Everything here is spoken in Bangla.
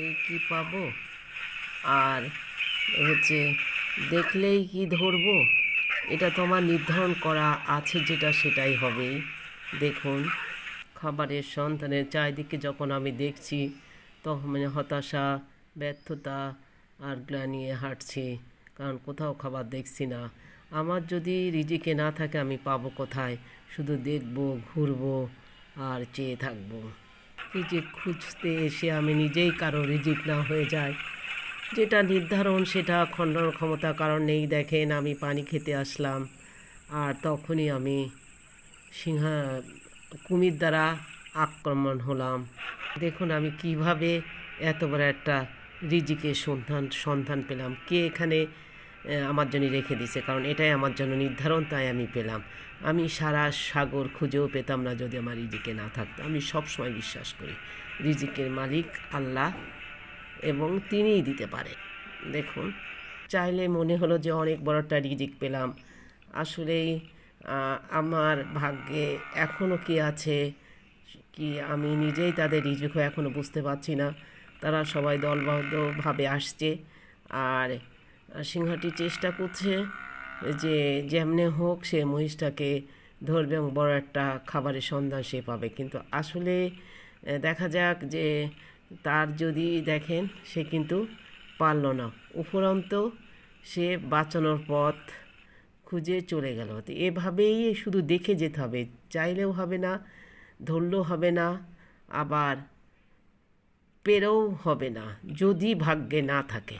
এই কি পাবো আর হচ্ছে দেখলেই কি ধরবো, এটা তো আমার নির্ধারণ করা আছে, যেটা সেটাই হবে। দেখুন, খাবারের সন্ধানের চারিদিকে যখন আমি দেখছি, তখন মানে হতাশা, ব্যর্থতা আর গ্লানিয়ে হাঁটছি, কারণ কোথাও খাবার দেখছি না। আমার যদি রিজিকে না থাকে আমি পাবো কোথায়? শুধু দেখবো, ঘুরবো আর চেয়ে থাকবো। রিজিক খুঁজতে এসে আমি নিজেই কারো রিজিক না হয়ে যায়। যেটা নির্ধারণ সেটা খণ্ডন ক্ষমতা কারণ নেই। দেখেন, আমি পানি খেতে আসলাম আর তখনই আমি সিংহা কুমির দ্বারা আক্রমণ হলাম। দেখুন আমি কিভাবে এত বড় একটা রিজিকের সন্ধান পেলাম। কে এখানে আমার জন্য রেখে দিছে, কারণ এটাই আমার জন্য নির্ধারণ, তাই আমি পেলাম। আমি সারা সাগর খুঁজেও পেতাম না যদি আমার রিজিকে না থাকতো। আমি সবসময় বিশ্বাস করি রিজিকের মালিক আল্লাহ এবং তিনিই দিতে পারে। দেখুন, চাইলে মনে হলো যে অনেক বড় একটা রিজিক পেলাম। আসলেই আমার ভাগ্যে এখনও কি আছে, কি আমি নিজেই তাদের রিজিক হয়ে এখনও বুঝতে পারছি না। তারা সবাই দলবদ্ধভাবে আসছে আর সিংহটি চেষ্টা করছে যে যেমনে হোক সে মহিষটাকে ধরবে এবং বড় একটা খাবারের সন্ধান সে পাবে। কিন্তু আসলে দেখা যাক যে তার যদি দেখেন সে কিন্তু পারল না, উপরন্ত সে বাঁচানোর পথ খুঁজে চলে গেল। তো এভাবেই শুধু দেখে যেতে হবে, চাইলেও হবে না, ধরলেও হবে না, আবার পেরেও হবে না, যদি ভাগ্যে না থাকে।